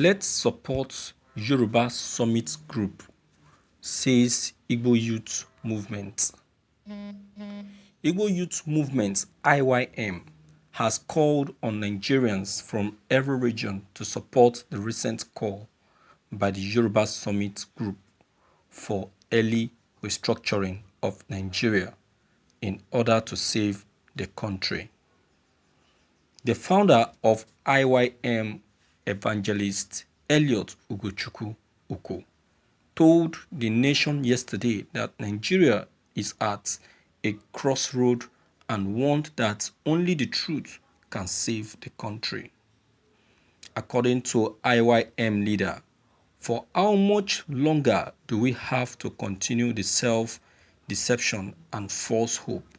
Let's support Yoruba Summit Group, says Igbo Youth Movement. Igbo Youth Movement (IYM) has called on Nigerians from every region to support the recent call by the Yoruba Summit Group for early restructuring of Nigeria in order to save the country. The founder of IYM, Evangelist Elliot Ugochukwu Oko, told the nation yesterday that Nigeria is at a crossroad and warned that only the truth can save the country. According to IYM leader, for how much longer do we have to continue the self-deception and false hope?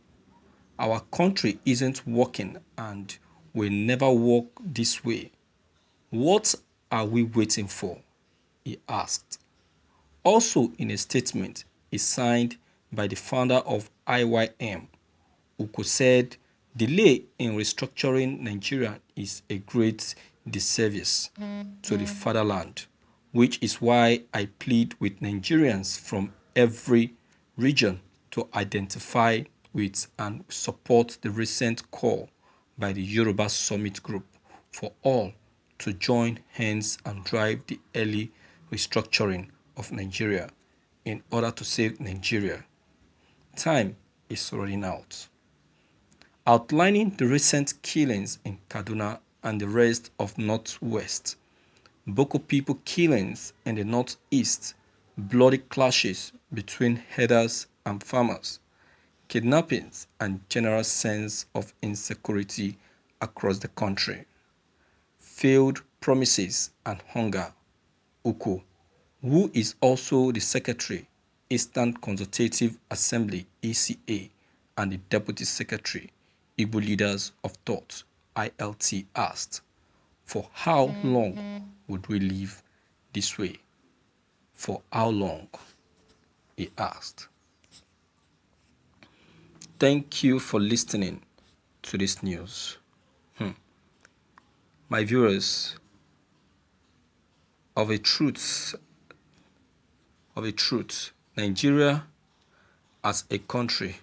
Our country isn't working and will never work this way. What are we waiting for? He asked. Also in a statement signed by the founder of IYM, Uko said, delay in restructuring Nigeria is a great disservice to the fatherland, which is why I plead with Nigerians from every region to identify with and support the recent call by the Yoruba Summit Group for all to join hands and drive the early restructuring of Nigeria in order to save Nigeria. Time is running out. Outlining the recent killings in Kaduna and the rest of Northwest, Boko people killings in the Northeast, bloody clashes between herders and farmers, kidnappings and general sense of insecurity across the country, failed promises and hunger. Uko, who is also the Secretary, Eastern Consultative Assembly (ECA) and the Deputy Secretary, Igbo Leaders of Thought (ILT) asked, for how long would we live this way? For how long? He asked. Thank you for listening to this news. My viewers, of a truth, Nigeria as a country,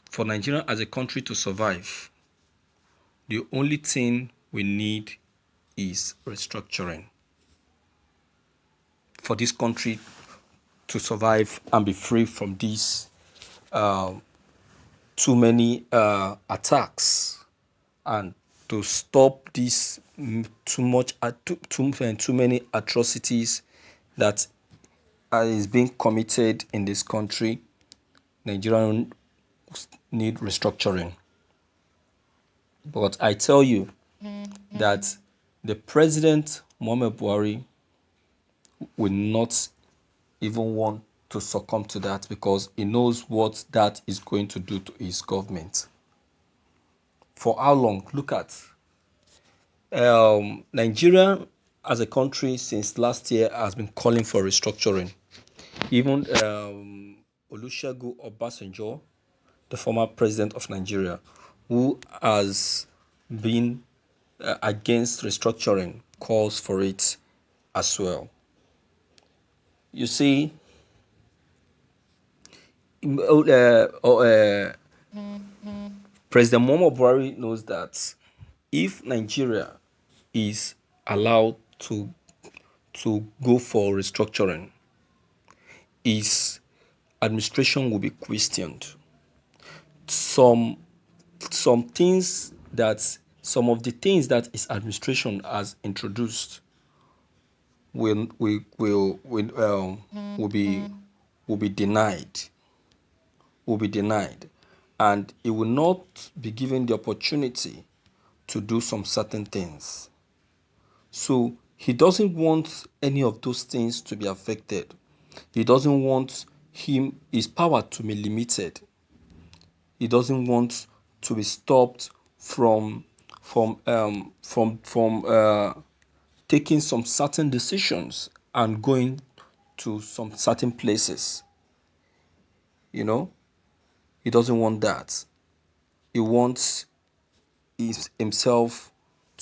for Nigeria as a country to survive, the only thing we need is restructuring. For this country to survive and be free from these too many attacks, and to stop these too many atrocities that is being committed in this country, Nigerians need restructuring. But I tell you that the President Muhammad Buhari will not even want to succumb to that, because he knows what that is going to do to his government. For how long? Look at Nigeria as a country since last year has been calling for restructuring. Even Olusegun Obasanjo, the former president of Nigeria, who has been against restructuring, calls for it as well. You see, President Muhammad Buhari knows that if Nigeria is allowed to go for restructuring, his administration will be questioned. Some of the things that his administration has introduced will be denied. And he will not be given the opportunity to do some certain things. So he doesn't want any of those things to be affected. He doesn't want his power to be limited. He doesn't want to be stopped from taking some certain decisions and going to some certain places. You know, he doesn't want that. He wants himself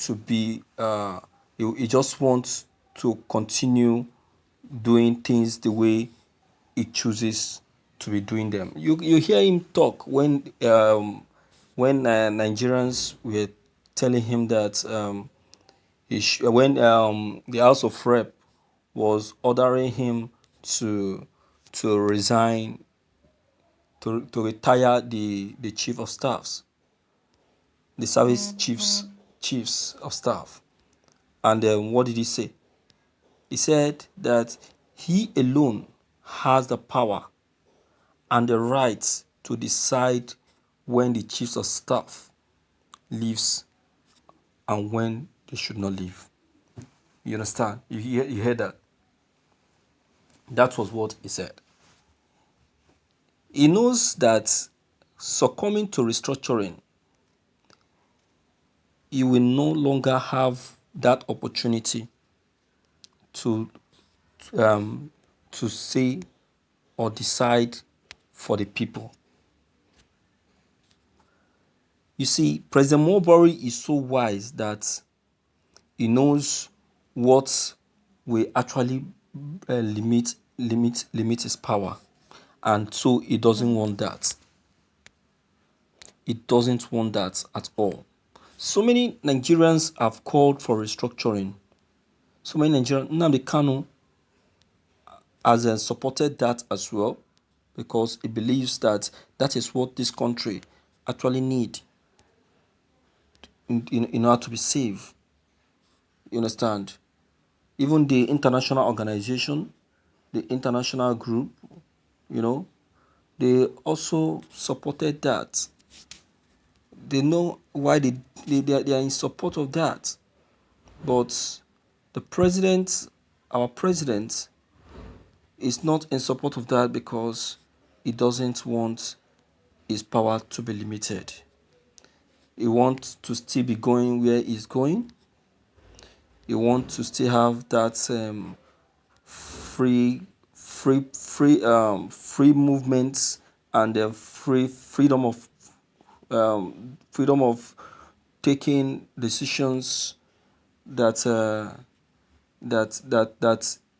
to be he just wants to continue doing things the way he chooses to be doing them. You hear him talk when Nigerians were telling him that when the House of Rep was ordering him to resign, to retire the chief of staffs, the service chiefs of staff. And what did he say? He said that he alone has the power and the right to decide when the chiefs of staff leaves and when they should not leave. You understand? You heard that? That was what he said. He knows that succumbing to restructuring, he will no longer have that opportunity to say or decide for the people. You see, President Mulberry is so wise that he knows what will actually limit his power, and so he doesn't want that. He doesn't want that at all. So many Nigerians have called for restructuring. So many Nigerians, Nnamdi Kanu has supported that as well, because he believes that that is what this country actually need in order to be safe. You understand? Even the international organization, the international group, they also supported that. They know why they are in support of that. But the president, our president, is not in support of that because he doesn't want his power to be limited. He wants to still be going where he's going. He wants to still have that free movements and the freedom of taking decisions that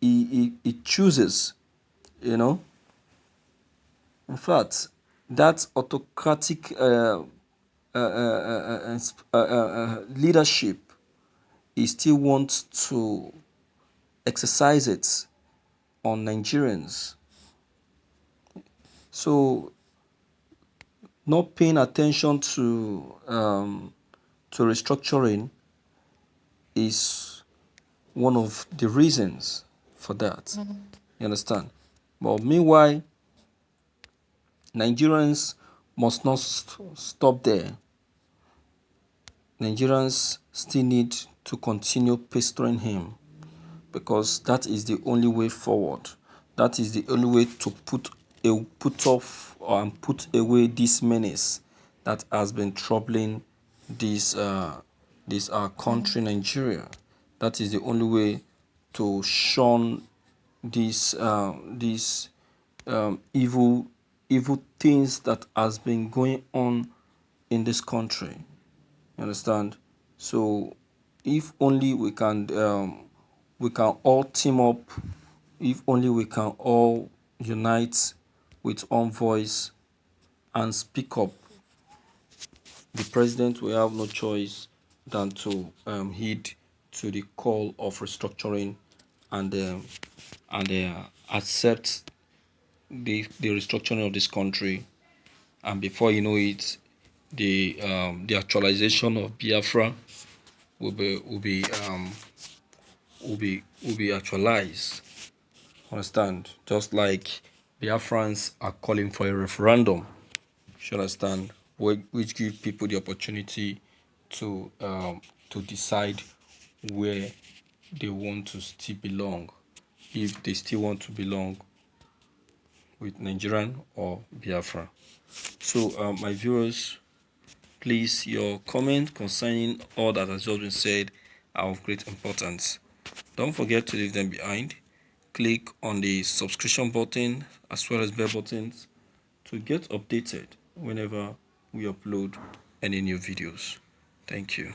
he chooses. In fact, that autocratic leadership, he still wants to exercise it on Nigerians. So, not paying attention to restructuring is one of the reasons for that. You understand? But meanwhile, Nigerians must not stop there. Nigerians still need to continue pestering him, because that is the only way forward. That is the only way to put off and put away this menace that has been troubling this our country, Nigeria. That is the only way to shun these evil things that has been going on in this country. You understand? So, if only we can all team up, if only we can all unite with one voice and speak up, the president will have no choice than to heed to the call of restructuring and accept the restructuring of this country. And before you know it, the actualization of Biafra will be actualized. Understand? Just like Biafrans are calling for a referendum. You understand? Which give people the opportunity to decide where they want to still belong, if they still want to belong with Nigerian or Biafra. So, my viewers, please, your comment concerning all that has just been said are of great importance. Don't forget to leave them behind. Click on the subscription button as well as bell buttons to get updated whenever we upload any new videos. Thank you.